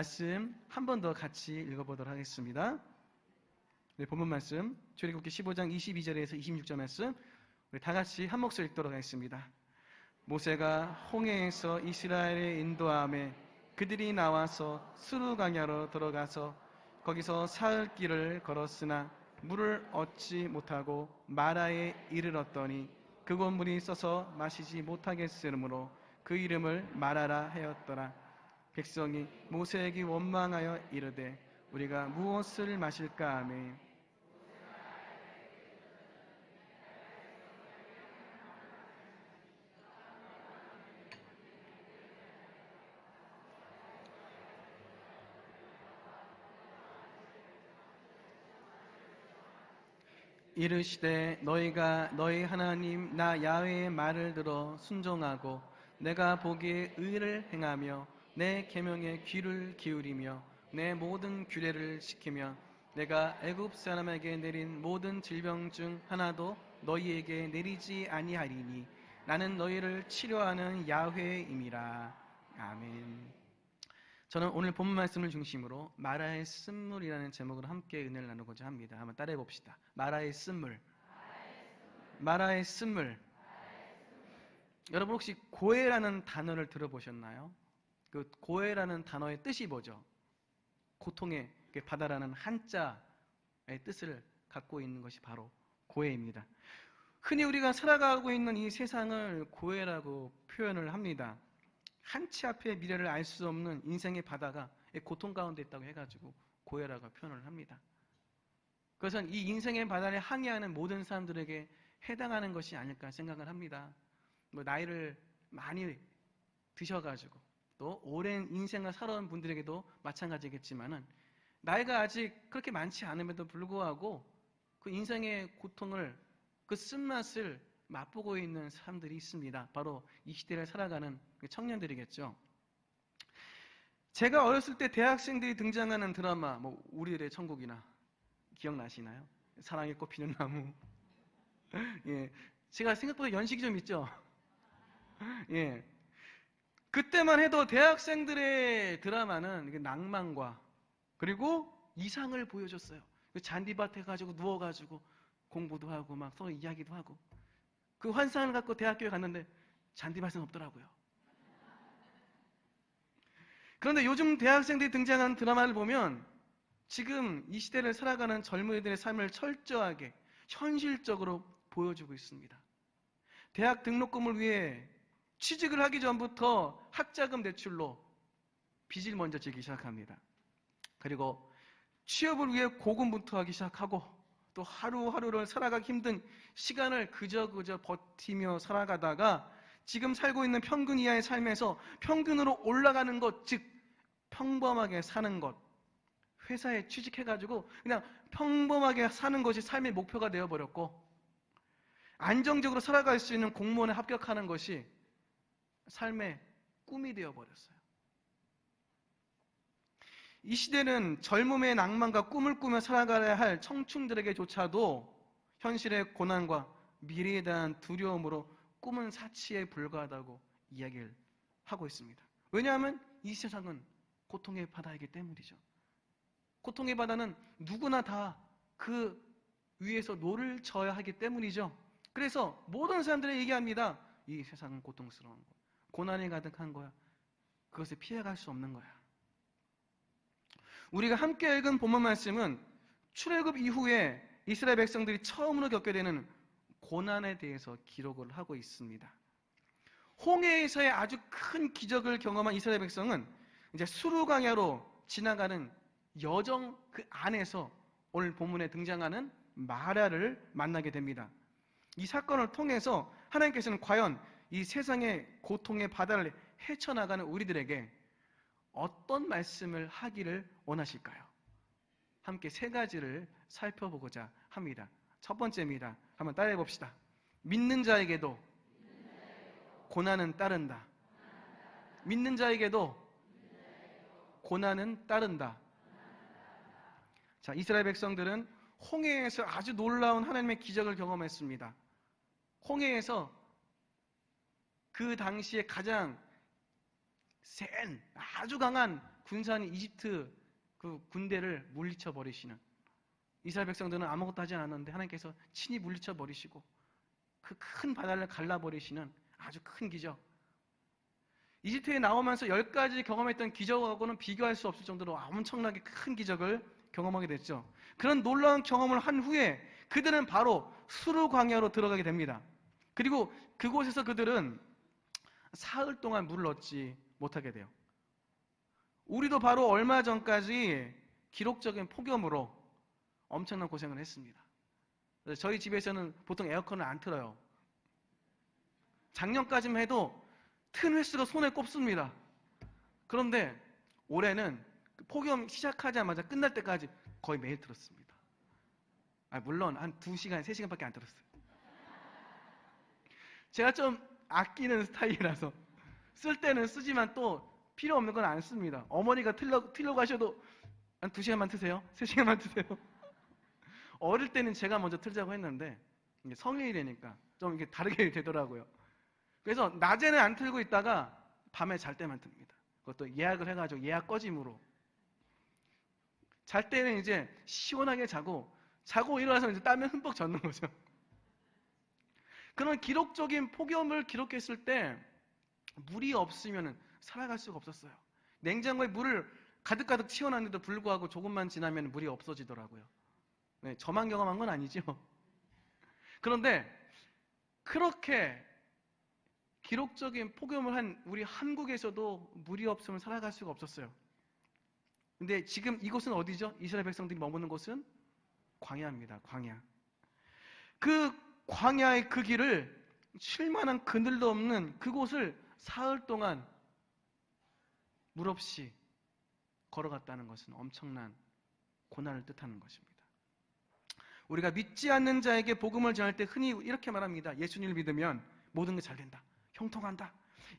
말씀 한 번 더 같이 읽어보도록 하겠습니다. 네, 본문 말씀 출애굽기 15장 22절에서 26절 말씀 우리 다 같이 한 목소리 읽도록 하겠습니다. 모세가 홍해에서 이스라엘의 인도함에 그들이 나와서 수르 광야로 들어가서 거기서 사흘 길을 걸었으나 물을 얻지 못하고 마라에 이르렀더니 그곳 물이 써서 마시지 못하겠으므로 그 이름을 마라라 하였더라. 백성이 모세에게 원망하여 이르되 우리가 무엇을 마실까 하매 이르시되 너희가 너희 하나님 나 야훼의 말을 들어 순종하고 내가 보기에 의를 행하며 내 계명에 귀를 기울이며 내 모든 규례를 지키며 내가 애굽 사람에게 내린 모든 질병 중 하나도 너희에게 내리지 아니하리니 나는 너희를 치료하는 야훼임이라. 아멘. 저는 오늘 본문 말씀을 중심으로 마라의 쓴물이라는 제목으로 함께 은혜를 나누고자 합니다. 한번 따라해 봅시다. 마라의 쓴물. 마라의 쓴물. 여러분 혹시 고해라는 단어를 들어보셨나요? 그 고해라는 단어의 뜻이 뭐죠? 고통의 바다라는 한자의 뜻을 갖고 있는 것이 바로 고해입니다. 흔히 우리가 살아가고 있는 이 세상을 고해라고 표현을 합니다. 한치 앞의 미래를 알 수 없는 인생의 바다가 고통 가운데 있다고 해가지고 고해라고 표현을 합니다. 그것은 이 인생의 바다를 항해하는 모든 사람들에게 해당하는 것이 아닐까 생각을 합니다. 뭐 나이를 많이 드셔가지고 또 오랜 인생을 살아온 분들에게도 마찬가지겠지만은 나이가 아직 그렇게 많지 않음에도 불구하고 그 인생의 고통을 그 쓴맛을 맛보고 있는 사람들이 있습니다. 바로 이 시대를 살아가는 청년들이겠죠. 제가 어렸을 때 대학생들이 등장하는 드라마, 뭐 우리들의 천국이나 기억나시나요? 사랑에 꽃피는 나무. 예, 제가 생각보다 연식이 좀 있죠. 예, 그때만 해도 대학생들의 드라마는 낭만과 그리고 이상을 보여줬어요. 잔디밭에 가지고 누워가지고 공부도 하고 막 서로 이야기도 하고. 그 환상을 갖고 대학교에 갔는데 잔디밭은 없더라고요. 그런데 요즘 대학생들이 등장하는 드라마를 보면 지금 이 시대를 살아가는 젊은이들의 삶을 철저하게 현실적으로 보여주고 있습니다. 대학 등록금을 위해 취직을 하기 전부터 학자금 대출로 빚을 먼저 지기 시작합니다. 그리고 취업을 위해 고군분투하기 시작하고 또 하루하루를 살아가기 힘든 시간을 그저 버티며 살아가다가 지금 살고 있는 평균 이하의 삶에서 평균으로 올라가는 것, 즉 평범하게 사는 것, 회사에 취직해가지고 그냥 평범하게 사는 것이 삶의 목표가 되어버렸고 안정적으로 살아갈 수 있는 공무원에 합격하는 것이 삶의 꿈이 되어버렸어요. 이 시대는 젊음의 낭만과 꿈을 꾸며 살아가야 할 청춘들에게조차도 현실의 고난과 미래에 대한 두려움으로 꿈은 사치에 불과하다고 이야기를 하고 있습니다. 왜냐하면 이 세상은 고통의 바다이기 때문이죠. 고통의 바다는 누구나 다 그 위에서 노를 져야 하기 때문이죠. 그래서 모든 사람들이 얘기합니다. 이 세상은 고통스러운 거야. 고난이 가득한 거야. 그것을 피해갈 수 없는 거야. 우리가 함께 읽은 본문 말씀은 출애굽 이후에 이스라엘 백성들이 처음으로 겪게 되는 고난에 대해서 기록을 하고 있습니다. 홍해에서의 아주 큰 기적을 경험한 이스라엘 백성은 이제 수르 광야로 지나가는 여정 그 안에서 오늘 본문에 등장하는 마라를 만나게 됩니다. 이 사건을 통해서 하나님께서는 과연 이 세상의 고통의 바다를 헤쳐나가는 우리들에게 어떤 말씀을 하기를 원하실까요? 함께 세 가지를 살펴보고자 합니다. 첫 번째입니다. 한번 따라해 봅시다. 믿는 자에게도 고난은 따른다. 믿는 자에게도 고난은 따른다. 자, 이스라엘 백성들은 홍해에서 아주 놀라운 하나님의 기적을 경험했습니다. 홍해에서 그 당시에 가장 센 아주 강한 군산이 이집트 그 군대를 물리쳐 버리시는, 이스라엘 백성들은 아무것도 하지 않았는데 하나님께서 친히 물리쳐 버리시고 그 큰 바다를 갈라버리시는 아주 큰 기적. 이집트에 나오면서 10가지 경험했던 기적하고는 비교할 수 없을 정도로 엄청나게 큰 기적을 경험하게 됐죠. 그런 놀라운 경험을 한 후에 그들은 바로 수르 광야로 들어가게 됩니다. 그리고 그곳에서 그들은 사흘 동안 물을 얻지 못하게 돼요. 우리도 바로 얼마 전까지 기록적인 폭염으로 엄청난 고생을 했습니다. 저희 집에서는 보통 에어컨을 안 틀어요. 작년까지만 해도 튼 횟수로 손에 꼽습니다. 그런데 올해는 폭염 시작하자마자 끝날 때까지 거의 매일 틀었습니다. 물론 한 2시간, 3시간밖에 안 틀었어요. 제가 좀 아끼는 스타일이라서 쓸 때는 쓰지만 또 필요 없는 건 안 씁니다. 어머니가 틀려고 하셔도 한 2시간만 트세요. 3시간만 트세요. 어릴 때는 제가 먼저 틀자고 했는데 성인이 되니까 좀 이게 다르게 되더라고요. 그래서 낮에는 안 틀고 있다가 밤에 잘 때만 틉니다. 그것도 예약을 해가지고 예약 꺼짐으로. 잘 때는 이제 시원하게 자고 일어나서 이제 땀에 흠뻑 젖는 거죠. 그런 기록적인 폭염을 기록했을 때 물이 없으면 살아갈 수가 없었어요. 냉장고에 물을 가득가득 채워놨는데도 불구하고 조금만 지나면 물이 없어지더라고요. 네, 저만 경험한 건 아니죠. 그런데 그렇게 기록적인 폭염을 한 우리 한국에서도 물이 없으면 살아갈 수가 없었어요. 근데 지금 이곳은 어디죠? 이스라엘 백성들이 머무는 곳은 광야입니다. 광야. 그 광야의 그 길을 쉴만한 그늘도 없는 그곳을 사흘 동안 물 없이 걸어갔다는 것은 엄청난 고난을 뜻하는 것입니다. 우리가 믿지 않는 자에게 복음을 전할 때 흔히 이렇게 말합니다. 예수님을 믿으면 모든 게 잘 된다. 형통한다.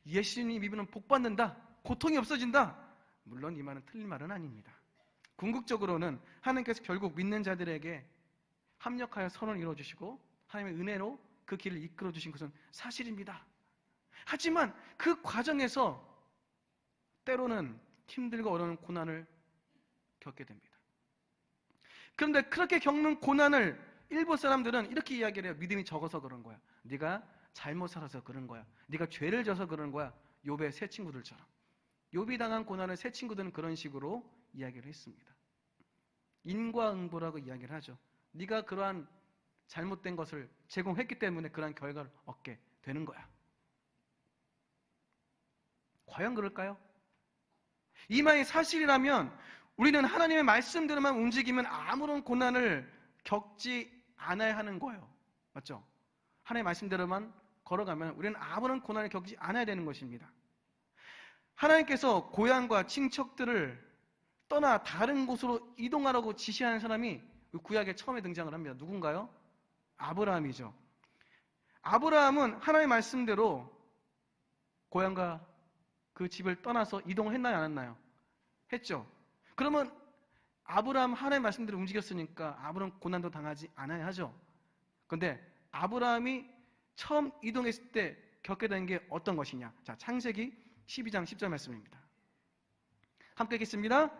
예수님 믿으면 복 받는다. 고통이 없어진다. 물론 이 말은 틀린 말은 아닙니다. 궁극적으로는 하나님께서 결국 믿는 자들에게 합력하여 선언을 이루어주시고 하나님의 은혜로 그 길을 이끌어주신 것은 사실입니다. 하지만 그 과정에서 때로는 힘들고 어려운 고난을 겪게 됩니다. 그런데 그렇게 겪는 고난을 일부 사람들은 이렇게 이야기를 해요. 믿음이 적어서 그런 거야. 네가 잘못 살아서 그런 거야. 네가 죄를 져서 그런 거야. 욥의 세 친구들처럼. 욥이 당한 고난을 세 친구들은 그런 식으로 이야기를 했습니다. 인과응보라고 이야기를 하죠. 네가 그러한 잘못된 것을 제공했기 때문에 그러한 결과를 얻게 되는 거야. 과연 그럴까요? 이 말이 사실이라면 우리는 하나님의 말씀대로만 움직이면 아무런 고난을 겪지 않아야 하는 거예요. 맞죠? 하나님의 말씀대로만 걸어가면 우리는 아무런 고난을 겪지 않아야 되는 것입니다. 하나님께서 고향과 친척들을 떠나 다른 곳으로 이동하라고 지시하는 사람이 구약에 처음에 등장을 합니다. 누군가요? 아브라함이죠. 아브라함은 하나님의 말씀대로 고향과 그 집을 떠나서 이동을 했나요? 안 했나요? 했죠. 그러면 아브라함 하나님의 말씀대로 움직였으니까 아브라함 고난도 당하지 않아야 하죠. 그런데 아브라함이 처음 이동했을 때 겪게 된 게 어떤 것이냐? 자, 창세기 12장 10절 말씀입니다. 함께 읽겠습니다.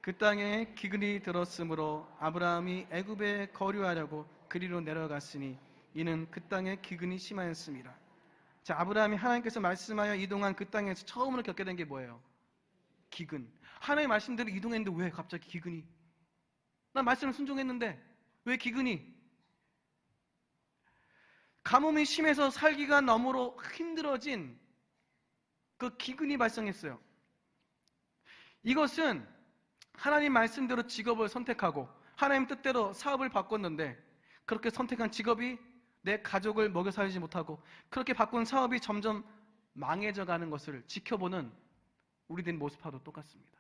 그 땅에 기근이 들었으므로 아브라함이 애굽에 거류하려고 그리로 내려갔으니 이는 그 땅에 기근이 심하였습니다. 자, 아브라함이 하나님께서 말씀하여 이동한 그 땅에서 처음으로 겪게 된 게 뭐예요? 기근. 하나님의 말씀대로 이동했는데 왜 갑자기 기근이? 난 말씀을 순종했는데 왜 기근이? 가뭄이 심해서 살기가 너무로 힘들어진 그 기근이 발생했어요. 이것은 하나님 말씀대로 직업을 선택하고 하나님 뜻대로 사업을 바꿨는데 그렇게 선택한 직업이 내 가족을 먹여 살리지 못하고 그렇게 바꾼 사업이 점점 망해져 가는 것을 지켜보는 우리들 모습하고도 똑같습니다.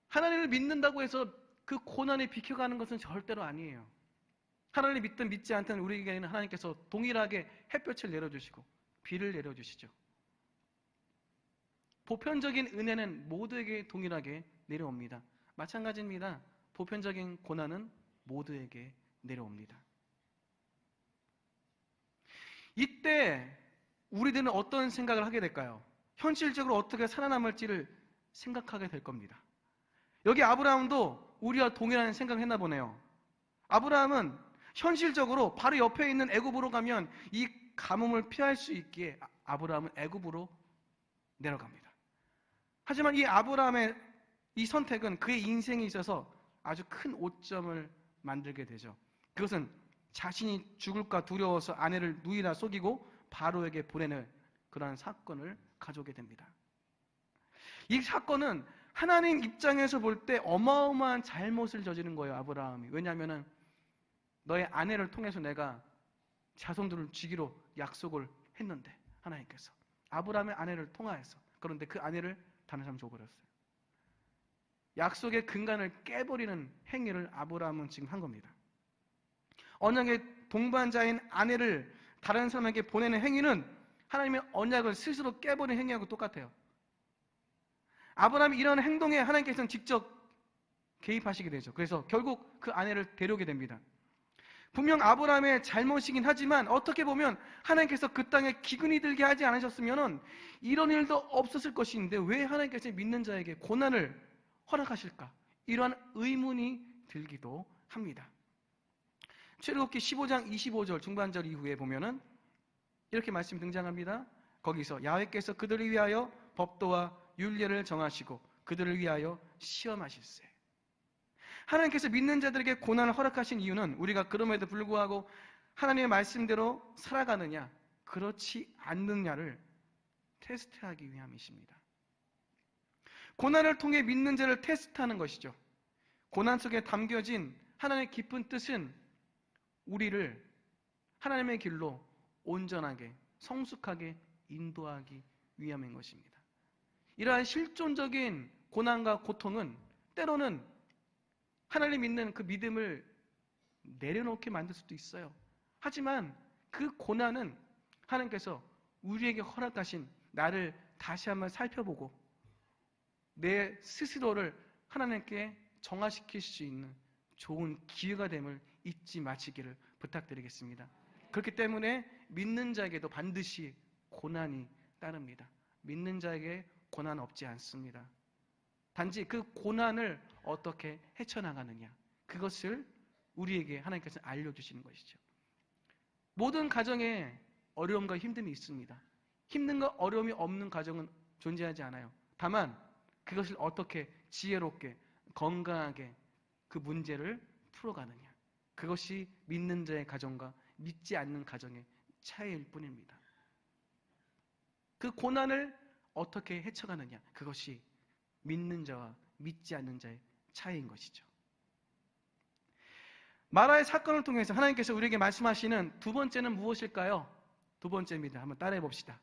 하나님을 믿는다고 해서 그 고난에 비켜가는 것은 절대로 아니에요. 하나님을 믿든 믿지 않든 우리에게는 하나님께서 동일하게 햇볕을 내려주시고 비를 내려주시죠. 보편적인 은혜는 모두에게 동일하게 내려옵니다. 마찬가지입니다. 보편적인 고난은 모두에게 내려옵니다. 이때 우리들은 어떤 생각을 하게 될까요? 현실적으로 어떻게 살아남을지를 생각하게 될 겁니다. 여기 아브라함도 우리와 동일한 생각을 했나 보네요. 아브라함은 현실적으로 바로 옆에 있는 애굽으로 가면 이 가뭄을 피할 수 있기에 아브라함은 애굽으로 내려갑니다. 하지만 이 아브라함의 이 선택은 그의 인생에 있어서 아주 큰 오점을 만들게 되죠. 그것은 자신이 죽을까 두려워서 아내를 누이라 속이고 바로에게 보내는 그러한 사건을 가져오게 됩니다. 이 사건은 하나님 입장에서 볼 때 어마어마한 잘못을 저지른 거예요, 아브라함이. 왜냐하면 너의 아내를 통해서 내가 자손들을 주기로 약속을 했는데, 하나님께서 아브라함의 아내를 통하여서. 그런데 그 아내를 다른 사람 줘버렸어요. 약속의 근간을 깨버리는 행위를 아브라함은 지금 한 겁니다. 언약의 동반자인 아내를 다른 사람에게 보내는 행위는 하나님의 언약을 스스로 깨버리는 행위하고 똑같아요. 아브라함이 이런 행동에 하나님께서는 직접 개입하시게 되죠. 그래서 결국 그 아내를 데려오게 됩니다. 분명 아브라함의 잘못이긴 하지만 어떻게 보면 하나님께서 그 땅에 기근이 들게 하지 않으셨으면 이런 일도 없었을 것인데 왜 하나님께서 믿는 자에게 고난을 허락하실까? 이러한 의문이 들기도 합니다. 출애굽기 15장 25절 중반절 이후에 보면은 이렇게 말씀이 등장합니다. 거기서 야훼께서 그들을 위하여 법도와 율례를 정하시고 그들을 위하여 시험하실세. 하나님께서 믿는 자들에게 고난을 허락하신 이유는 우리가 그럼에도 불구하고 하나님의 말씀대로 살아가느냐 그렇지 않느냐를 테스트하기 위함이십니다. 고난을 통해 믿는 자를 테스트하는 것이죠. 고난 속에 담겨진 하나님의 깊은 뜻은 우리를 하나님의 길로 온전하게 성숙하게 인도하기 위함인 것입니다. 이러한 실존적인 고난과 고통은 때로는 하나님 믿는 그 믿음을 내려놓게 만들 수도 있어요. 하지만 그 고난은 하나님께서 우리에게 허락하신 나를 다시 한번 살펴보고 내 스스로를 하나님께 정화시킬 수 있는 좋은 기회가 됨을 잊지 마시기를 부탁드리겠습니다. 그렇기 때문에 믿는 자에게도 반드시 고난이 따릅니다. 믿는 자에게 고난 없지 않습니다. 단지 그 고난을 어떻게 헤쳐나가느냐, 그것을 우리에게 하나님께서 알려주시는 것이죠. 모든 가정에 어려움과 힘듦이 있습니다. 힘든과 어려움이 없는 가정은 존재하지 않아요. 다만 그것을 어떻게 지혜롭게 건강하게 그 문제를 풀어가느냐, 그것이 믿는 자의 가정과 믿지 않는 가정의 차이일 뿐입니다. 그 고난을 어떻게 헤쳐가느냐, 그것이 믿는 자와 믿지 않는 자의 차이인 것이죠. 마라의 사건을 통해서 하나님께서 우리에게 말씀하시는 두 번째는 무엇일까요? 두 번째입니다. 한번 따라해 봅시다.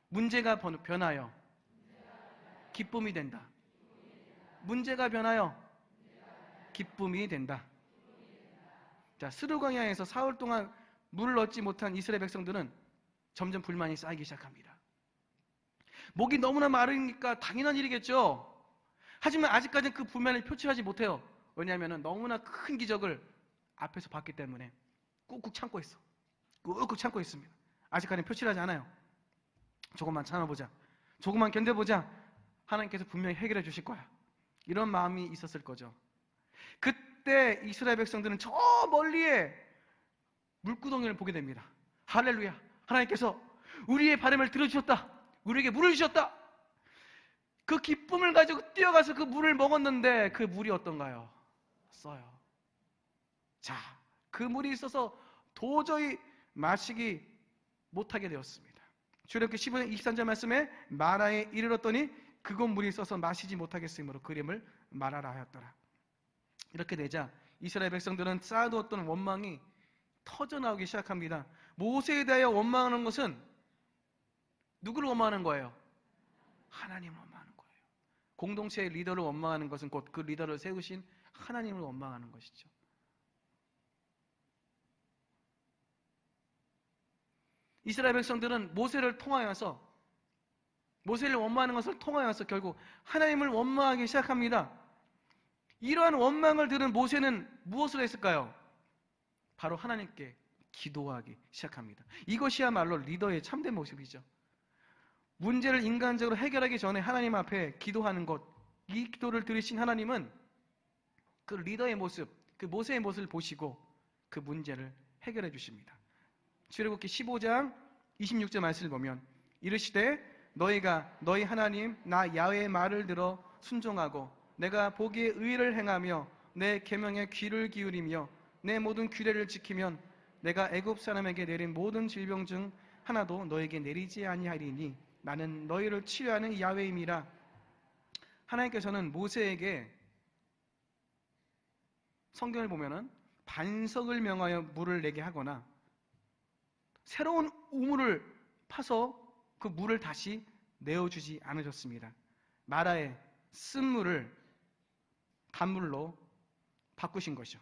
문제가 변하여 기쁨이 된다. 문제가 변하여 기쁨이 된다. 자, 스르광야에서 사흘 동안 물을 얻지 못한 이스라엘 백성들은 점점 불만이 쌓이기 시작합니다. 목이 너무나 마르니까 당연한 일이겠죠. 하지만 아직까지는 그 불만을 표출하지 못해요. 왜냐하면 너무나 큰 기적을 앞에서 봤기 때문에 꾹꾹 참고 있어. 꾹꾹 참고 있습니다. 아직까지는 표출하지 않아요. 조금만 참아보자. 조금만 견뎌보자. 하나님께서 분명히 해결해 주실 거야. 이런 마음이 있었을 거죠. 그때 이스라엘 백성들은 저 멀리에 물구덩이를 보게 됩니다. 할렐루야. 하나님께서 우리의 바람을 들어주셨다. 우리에게 물을 주셨다. 그 기쁨을 가지고 뛰어가서 그 물을 먹었는데 그 물이 어떤가요? 써요. 자, 그 물이 있어서 도저히 마시기 못하게 되었습니다. 출애굽기 15장 23절 말씀에 마라에 이르렀더니 그곳 물이 써서 마시지 못하겠으므로 그 이름을 마라라 하였더라. 이렇게 되자 이스라엘 백성들은 쌓아두었던 원망이 터져나오기 시작합니다. 모세에 대하여 원망하는 것은 누구를 원망하는 거예요? 하나님을 원망하는 거예요. 공동체의 리더를 원망하는 것은 곧 그 리더를 세우신 하나님을 원망하는 것이죠. 이스라엘 백성들은 모세를 원망하는 것을 통하여서 결국 하나님을 원망하기 시작합니다. 이러한 원망을 들은 모세는 무엇을 했을까요? 바로 하나님께 기도하기 시작합니다. 이것이야말로 리더의 참된 모습이죠. 문제를 인간적으로 해결하기 전에 하나님 앞에 기도하는 것, 이 기도를 들으신 하나님은 그 리더의 모습, 그 모세의 모습을 보시고 그 문제를 해결해 주십니다. 출애굽기 15장 26절 말씀을 보면 이르시되 너희가 너희 하나님 나 야훼의 말을 들어 순종하고 내가 보기에 의를 행하며 내 계명에 귀를 기울이며 내 모든 규례를 지키면 내가 애굽 사람에게 내린 모든 질병 중 하나도 너에게 내리지 아니하리니 나는 너희를 치료하는 야훼임이라. 하나님께서는 모세에게 성경을 보면은 반석을 명하여 물을 내게 하거나 새로운 우물을 파서 그 물을 다시 내어주지 않으셨습니다. 마라의 쓴물을 단물로 바꾸신 것이죠.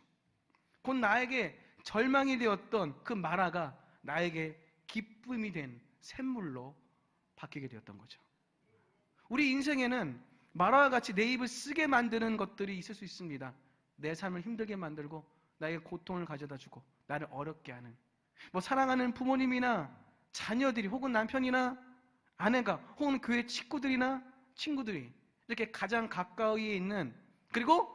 곧 나에게 절망이 되었던 그 마라가 나에게 기쁨이 된 샘물로 바뀌게 되었던 거죠. 우리 인생에는 마라와 같이 내 입을 쓰게 만드는 것들이 있을 수 있습니다. 내 삶을 힘들게 만들고 나에게 고통을 가져다 주고 나를 어렵게 하는, 사랑하는 부모님이나 자녀들이 혹은 남편이나 아내가 혹은 교회 식구들이나 친구들이 이렇게 가장 가까이에 있는, 그리고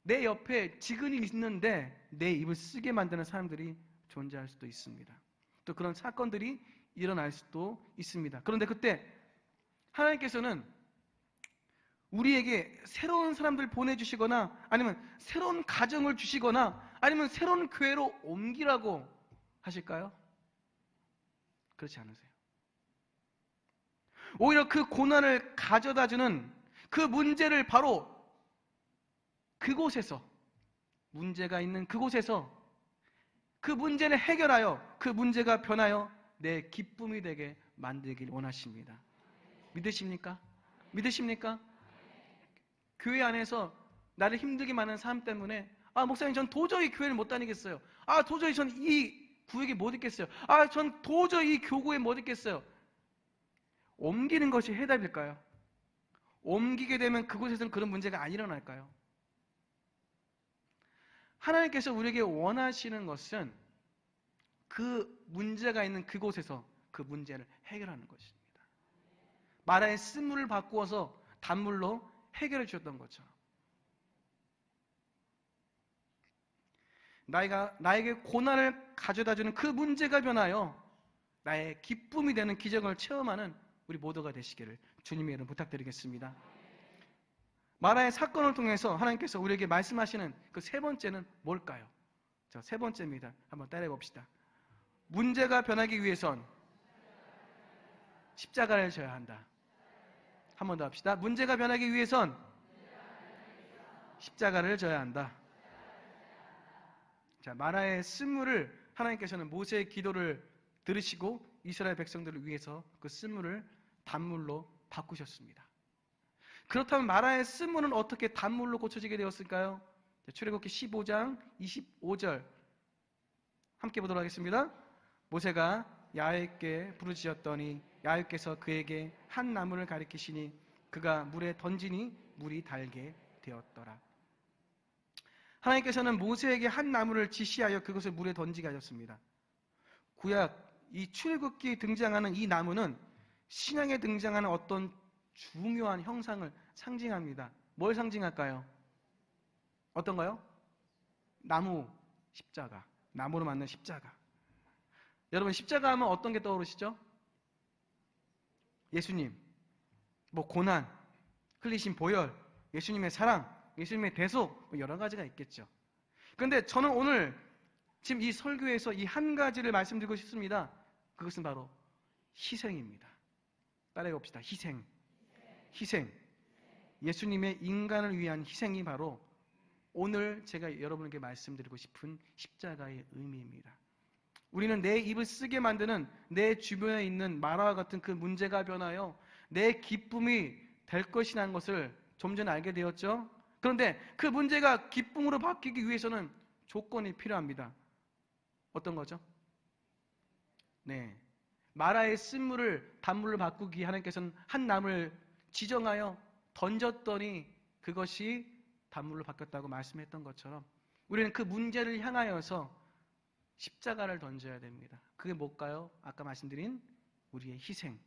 내 옆에 지근이 있는데 내 입을 쓰게 만드는 사람들이 존재할 수도 있습니다. 또 그런 사건들이 일어날 수도 있습니다. 그런데 그때 하나님께서는 우리에게 새로운 사람들 보내주시거나 아니면 새로운 가정을 주시거나 아니면 새로운 교회로 옮기라고 하실까요? 그렇지 않으세요. 오히려 그 고난을 가져다주는 그 문제를 바로 그곳에서, 문제가 있는 그곳에서 그 문제를 해결하여 그 문제가 변하여 내 기쁨이 되게 만들길 원하십니다. 믿으십니까? 믿으십니까? 교회 안에서 나를 힘들게 만든 사람 때문에 목사님 전 도저히 교회를 못 다니겠어요. 도저히 전 이 구역에 못 있겠어요. 전 도저히 이 교구에 못 있겠어요. 옮기는 것이 해답일까요? 옮기게 되면 그곳에서는 그런 문제가 안 일어날까요? 하나님께서 우리에게 원하시는 것은 그 문제가 있는 그곳에서 그 문제를 해결하는 것입니다. 마라의 쓴물을 바꾸어서 단물로 해결해 주셨던 것처럼 나에게 고난을 가져다주는 그 문제가 변하여 나의 기쁨이 되는 기적을 체험하는 우리 모두가 되시기를 주님의 이름 부탁드리겠습니다. 마라의 사건을 통해서 하나님께서 우리에게 말씀하시는 그 세 번째는 뭘까요? 자, 세 번째입니다. 한번 따라해 봅시다. 문제가 변하기 위해선 십자가를 져야 한다. 한 번 더 합시다. 문제가 변하기 위해선 십자가를 져야 한다. 자, 마라의 쓴물을 하나님께서는 모세의 기도를 들으시고 이스라엘 백성들을 위해서 그 쓴물을 단물로 바꾸셨습니다. 그렇다면 마라의 쓴물은 어떻게 단물로 고쳐지게 되었을까요? 출애굽기 15장 25절 함께 보도록 하겠습니다. 모세가 야훼께 부르짖었더니 야훼께서 그에게 한 나무를 가리키시니 그가 물에 던지니 물이 달게 되었더라. 하나님께서는 모세에게 한 나무를 지시하여 그것을 물에 던지게 하셨습니다. 구약 이 출애굽기에 등장하는 이 나무는 신약에 등장하는 어떤 중요한 형상을 상징합니다. 뭘 상징할까요? 어떤가요? 나무, 십자가. 나무로 만든 십자가. 여러분, 십자가 하면 어떤 게 떠오르시죠? 예수님, 고난, 흘리신 보혈, 예수님의 사랑, 예수님의 대속, 여러 가지가 있겠죠. 그런데 저는 오늘 지금 이 설교에서 이 한 가지를 말씀드리고 싶습니다. 그것은 바로 희생입니다. 따라해 봅시다. 희생. 예수님의 인간을 위한 희생이 바로 오늘 제가 여러분에게 말씀드리고 싶은 십자가의 의미입니다. 우리는 내 입을 쓰게 만드는 내 주변에 있는 마라와 같은 그 문제가 변하여 내 기쁨이 될 것이라는 것을 좀 전에 알게 되었죠. 그런데 그 문제가 기쁨으로 바뀌기 위해서는 조건이 필요합니다. 어떤 거죠? 네, 마라의 쓴물을 단물로 바꾸기 하나님께서는 한 나무를 지정하여 던졌더니 그것이 단물로 바뀌었다고 말씀했던 것처럼 우리는 그 문제를 향하여서 십자가를 던져야 됩니다. 그게 뭘까요? 아까 말씀드린 우리의 희생.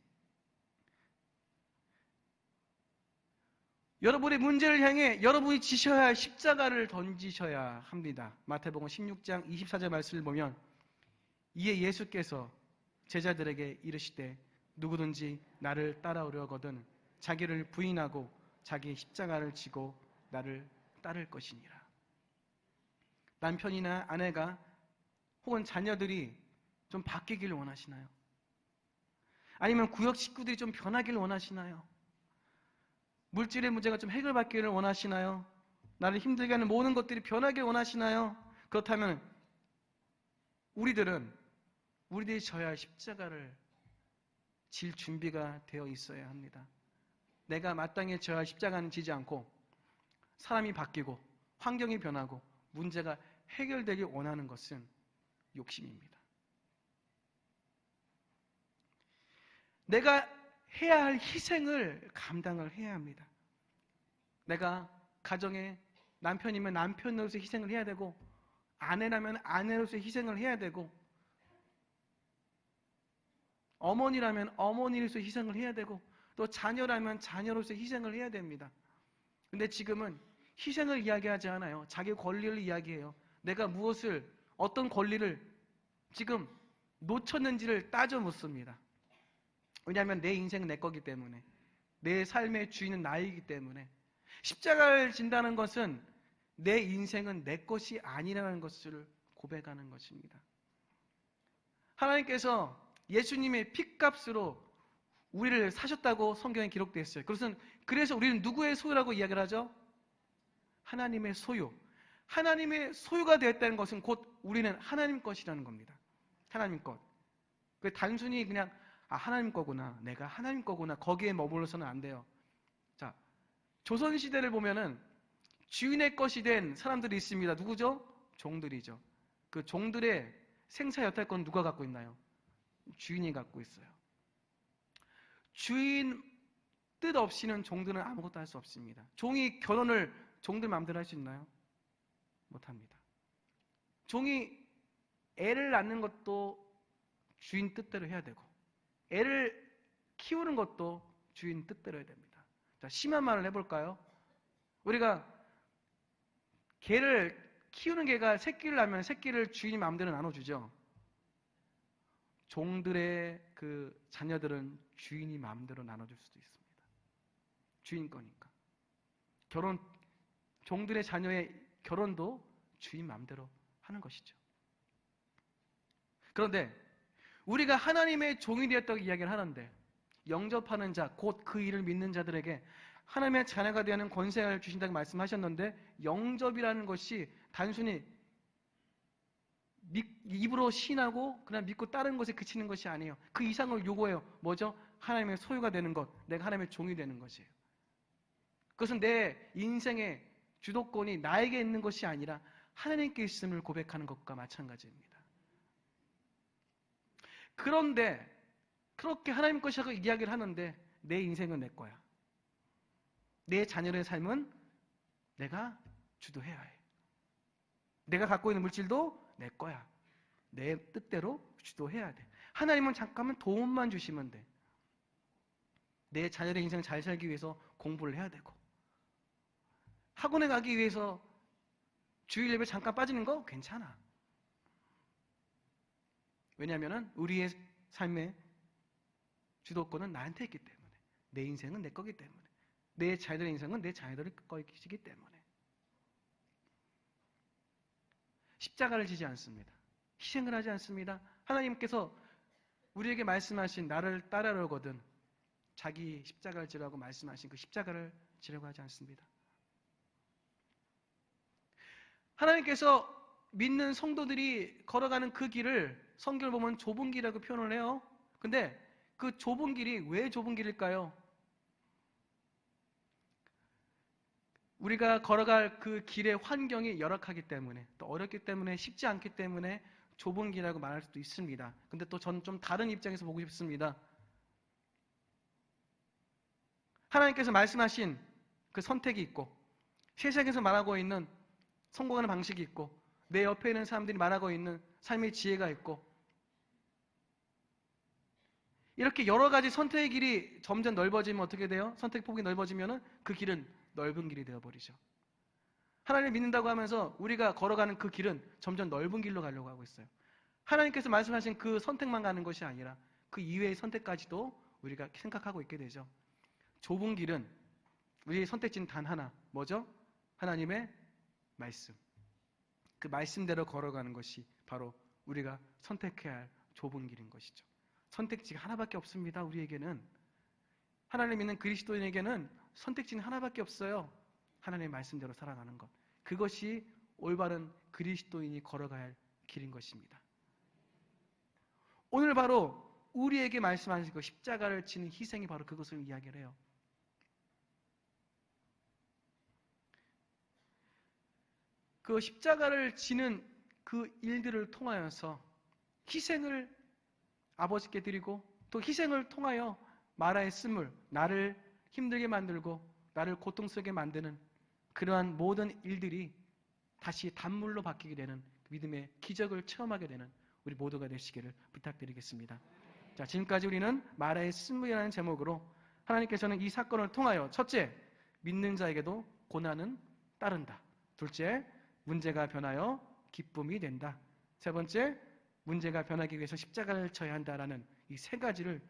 여러분의 문제를 향해 여러분이 지셔야 할 십자가를 던지셔야 합니다. 마태복음 16장 24절 말씀을 보면 이에 예수께서 제자들에게 이르시되 누구든지 나를 따라오려거든 자기를 부인하고 자기 십자가를 지고 나를 따를 것이니라. 남편이나 아내가 혹은 자녀들이 좀 바뀌길 원하시나요? 아니면 구역 식구들이 좀 변하길 원하시나요? 물질의 문제가 좀 해결받기를 원하시나요? 나를 힘들게 하는 모든 것들이 변하길 원하시나요? 그렇다면 우리들이 져야 할 십자가를 질 준비가 되어 있어야 합니다. 내가 마땅히 져야 할 십자가는 지지 않고 사람이 바뀌고 환경이 변하고 문제가 해결되길 원하는 것은 욕심입니다. 내가 해야 할 희생을 감당을 해야 합니다. 내가 가정에 남편이면 남편으로서 희생을 해야 되고 아내라면 아내로서 희생을 해야 되고 어머니라면 어머니로서 희생을 해야 되고 또 자녀라면 자녀로서 희생을 해야 됩니다. 근데 지금은 희생을 이야기하지 않아요. 자기 권리를 이야기해요. 내가 무엇을 어떤 권리를 지금 놓쳤는지를 따져 묻습니다. 왜냐하면 내 인생은 내 거기 때문에 내 삶의 주인은 나이기 때문에 십자가를 진다는 것은 내 인생은 내 것이 아니라는 것을 고백하는 것입니다. 하나님께서 예수님의 핏값으로 우리를 사셨다고 성경에 기록되어 있어요. 그래서 우리는 누구의 소유라고 이야기를 하죠? 하나님의 소유. 하나님의 소유가 되었다는 것은 곧 우리는 하나님 것이라는 겁니다. 하나님 것. 그 단순히 그냥 하나님 거구나. 내가 하나님 거구나. 거기에 머물러서는 안 돼요. 자, 조선시대를 보면은 주인의 것이 된 사람들이 있습니다. 누구죠? 종들이죠. 그 종들의 생사 여탈권 누가 갖고 있나요? 주인이 갖고 있어요. 주인 뜻 없이는 종들은 아무것도 할 수 없습니다. 종이 결혼을 종들 마음대로 할 수 있나요? 못합니다. 종이 애를 낳는 것도 주인 뜻대로 해야 되고 애를 키우는 것도 주인 뜻대로 해야 됩니다. 자, 심한 말을 해볼까요? 우리가 개를 키우는 개가 새끼를 낳으면 새끼를 주인이 마음대로 나눠주죠. 종들의 그 자녀들은 주인이 마음대로 나눠줄 수도 있습니다. 주인 거니까. 종들의 자녀의 결혼도 주인 마음대로 하는 것이죠. 그런데 우리가 하나님의 종이 되었다고 이야기를 하는데 영접하는 자, 곧 그 일을 믿는 자들에게 하나님의 자녀가 되는 권세를 주신다고 말씀하셨는데 영접이라는 것이 단순히 입으로 신하고 그냥 믿고 따르는 것에 그치는 것이 아니에요. 그 이상을 요구해요. 뭐죠? 하나님의 소유가 되는 것, 내가 하나님의 종이 되는 것이에요. 그것은 내 인생의 주도권이 나에게 있는 것이 아니라 하나님께 있음을 고백하는 것과 마찬가지입니다. 그런데 그렇게 하나님 것이라고 이야기를 하는데 내 인생은 내 거야. 내 자녀의 삶은 내가 주도해야 해. 내가 갖고 있는 물질도 내 거야. 내 뜻대로 주도해야 돼. 하나님은 잠깐만 도움만 주시면 돼. 내 자녀의 인생을 잘 살기 위해서 공부를 해야 되고 학원에 가기 위해서 주일 예배 잠깐 빠지는 거 괜찮아. 왜냐하면 우리의 삶의 주도권은 나한테 있기 때문에 내 인생은 내 거기 때문에 내 자녀들의 인생은 내 자녀들의 것이기 때문에 십자가를 지지 않습니다. 희생을 하지 않습니다. 하나님께서 우리에게 말씀하신 나를 따르려거든 자기 십자가를 지라고 말씀하신 그 십자가를 지려고 하지 않습니다. 하나님께서 믿는 성도들이 걸어가는 그 길을 성경을 보면 좁은 길이라고 표현을 해요. 근데 그 좁은 길이 왜 좁은 길일까요? 우리가 걸어갈 그 길의 환경이 열악하기 때문에 또 어렵기 때문에 쉽지 않기 때문에 좁은 길이라고 말할 수도 있습니다. 근데 또 저는 좀 다른 입장에서 보고 싶습니다. 하나님께서 말씀하신 그 선택이 있고 세상에서 말하고 있는 성공하는 방식이 있고 내 옆에 있는 사람들이 말하고 있는 삶의 지혜가 있고, 이렇게 여러 가지 선택의 길이 점점 넓어지면 어떻게 돼요? 선택 폭이 넓어지면 그 길은 넓은 길이 되어버리죠. 하나님을 믿는다고 하면서 우리가 걸어가는 그 길은 점점 넓은 길로 가려고 하고 있어요. 하나님께서 말씀하신 그 선택만 가는 것이 아니라 그 이외의 선택까지도 우리가 생각하고 있게 되죠. 좁은 길은 우리의 선택지는 단 하나, 뭐죠? 하나님의 말씀. 그 말씀대로 걸어가는 것이 바로 우리가 선택해야 할 좁은 길인 것이죠. 선택지가 하나밖에 없습니다. 우리에게는. 하나님 믿는 그리스도인에게는 선택지는 하나밖에 없어요. 하나님의 말씀대로 살아가는 것. 그것이 올바른 그리스도인이 걸어가야 할 길인 것입니다. 오늘 바로 우리에게 말씀하신 그 십자가를 지는 희생이 바로 그것을 이야기를 해요. 그 십자가를 지는 그 일들을 통하여서 희생을 아버지께 드리고 또 희생을 통하여 마라의 쓴물, 나를 힘들게 만들고 나를 고통스럽게 만드는 그러한 모든 일들이 다시 단물로 바뀌게 되는 믿음의 기적을 체험하게 되는 우리 모두가 되시기를 부탁드리겠습니다. 자, 지금까지 우리는 마라의 쓴물이라는 제목으로 하나님께서는 이 사건을 통하여 첫째, 믿는 자에게도 고난은 따른다. 둘째, 문제가 변하여 기쁨이 된다. 세 번째, 문제가 변하기 위해서 십자가를 져야 한다라는 이 세 가지를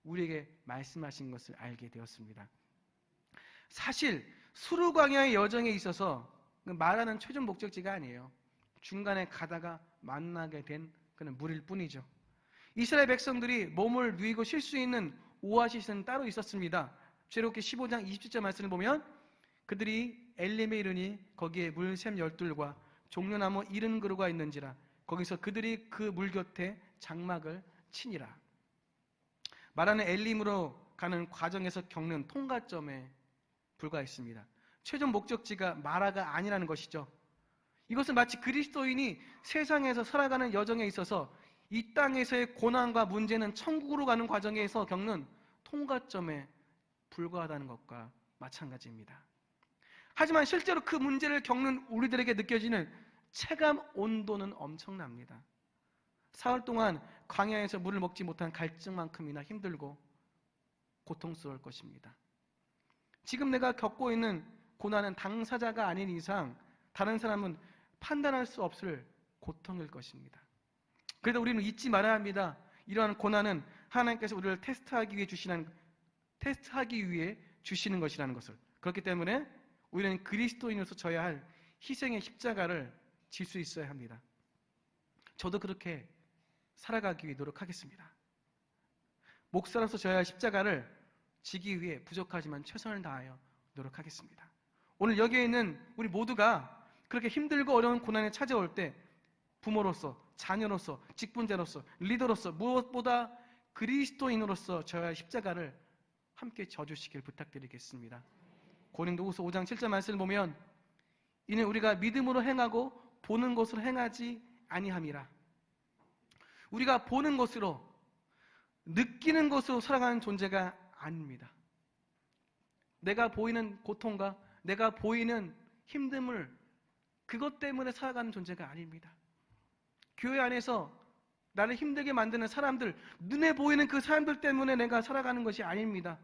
우리에게 말씀하신 것을 알게 되었습니다. 사실 수르광야의 여정에 있어서 말하는 최종 목적지가 아니에요. 중간에 가다가 만나게 된 그런 물일 뿐이죠. 이스라엘 백성들이 몸을 누이고 쉴 수 있는 오아시스는 따로 있었습니다. 출애굽기 15장 27절 말씀을 보면 그들이 엘림에 이르니 거기에 물샘 12과 종려나무 70그루가 있는지라 거기서 그들이 그 물 곁에 장막을 치니라. 말하는 엘림으로 가는 과정에서 겪는 통과점에 불과했습니다. 최종 목적지가 마라가 아니라는 것이죠. 이것은 마치 그리스도인이 세상에서 살아가는 여정에 있어서 이 땅에서의 고난과 문제는 천국으로 가는 과정에서 겪는 통과점에 불과하다는 것과 마찬가지입니다. 하지만 실제로 그 문제를 겪는 우리들에게 느껴지는 체감 온도는 엄청납니다. 사흘 동안 광야에서 물을 먹지 못한 갈증만큼이나 힘들고 고통스러울 것입니다. 지금 내가 겪고 있는 고난은 당사자가 아닌 이상 다른 사람은 판단할 수 없을 고통일 것입니다. 그래도 우리는 잊지 말아야 합니다. 이러한 고난은 하나님께서 우리를 테스트하기 위해 주시는 것이라는 것을. 그렇기 때문에 우리는 그리스도인으로서 져야 할 희생의 십자가를 질 수 있어야 합니다. 저도 그렇게 살아가기 위해 노력하겠습니다. 목사로서 져야 할 십자가를 지기 위해 부족하지만 최선을 다하여 노력하겠습니다. 오늘 여기에 있는 우리 모두가 그렇게 힘들고 어려운 고난에 찾아올 때 부모로서, 자녀로서, 직분자로서, 리더로서 무엇보다 그리스도인으로서 져야 할 십자가를 함께 져주시길 부탁드리겠습니다. 고린도후서 5장 7절 말씀을 보면 이는 우리가 믿음으로 행하고 보는 것으로 행하지 아니함이라. 우리가 보는 것으로 느끼는 것으로 살아가는 존재가 아닙니다. 내가 보이는 고통과 내가 보이는 힘듦을 그것 때문에 살아가는 존재가 아닙니다. 교회 안에서 나를 힘들게 만드는 사람들, 눈에 보이는 그 사람들 때문에 내가 살아가는 것이 아닙니다.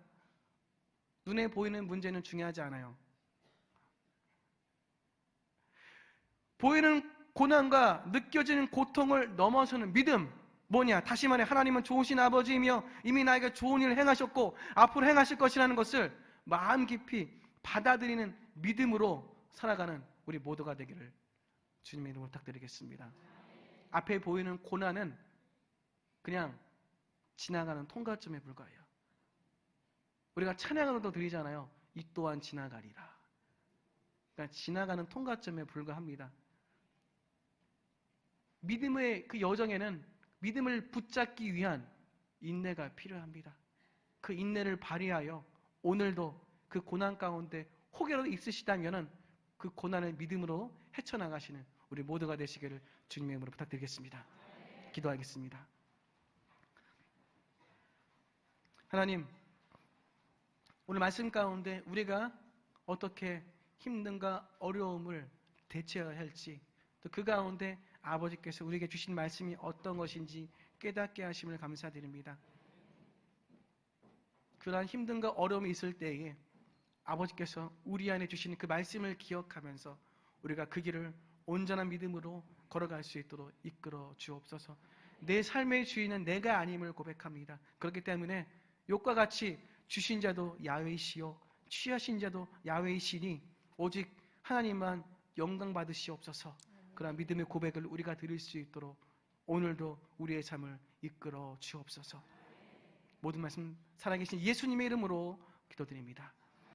눈에 보이는 문제는 중요하지 않아요. 보이는 고난과 느껴지는 고통을 넘어서는 믿음, 뭐냐? 다시 말해 하나님은 좋으신 아버지이며 이미 나에게 좋은 일을 행하셨고 앞으로 행하실 것이라는 것을 마음 깊이 받아들이는 믿음으로 살아가는 우리 모두가 되기를 주님의 이름으로 부탁드리겠습니다. 앞에 보이는 고난은 그냥 지나가는 통과점에 불과해요. 우리가 찬양으로도 드리잖아요. 이 또한 지나가리라. 그러니까 지나가는 통과점에 불과합니다. 믿음의 그 여정에는 믿음을 붙잡기 위한 인내가 필요합니다. 그 인내를 발휘하여 오늘도 그 고난 가운데 혹여라도 있으시다면 그 고난을 믿음으로 헤쳐나가시는 우리 모두가 되시기를 주님의 이름으로 부탁드리겠습니다. 기도하겠습니다. 하나님, 오늘 말씀 가운데 우리가 어떻게 힘든가 어려움을 대처해야 할지 또 그 가운데 아버지께서 우리에게 주신 말씀이 어떤 것인지 깨닫게 하심을 감사드립니다. 그러한 힘든가 어려움이 있을 때에 아버지께서 우리 안에 주시는 그 말씀을 기억하면서 우리가 그 길을 온전한 믿음으로 걸어갈 수 있도록 이끌어 주옵소서. 내 삶의 주인은 내가 아님을 고백합니다. 그렇기 때문에 욥과 같이 주신 자도 야훼시요 취하신 자도 야훼시니 오직 하나님만 영광 받으시옵소서. 그런 믿음의 고백을 우리가 드릴 수 있도록 오늘도 우리의 삶을 이끌어 주옵소서. 모든 말씀 살아계신 예수님의 이름으로 기도드립니다.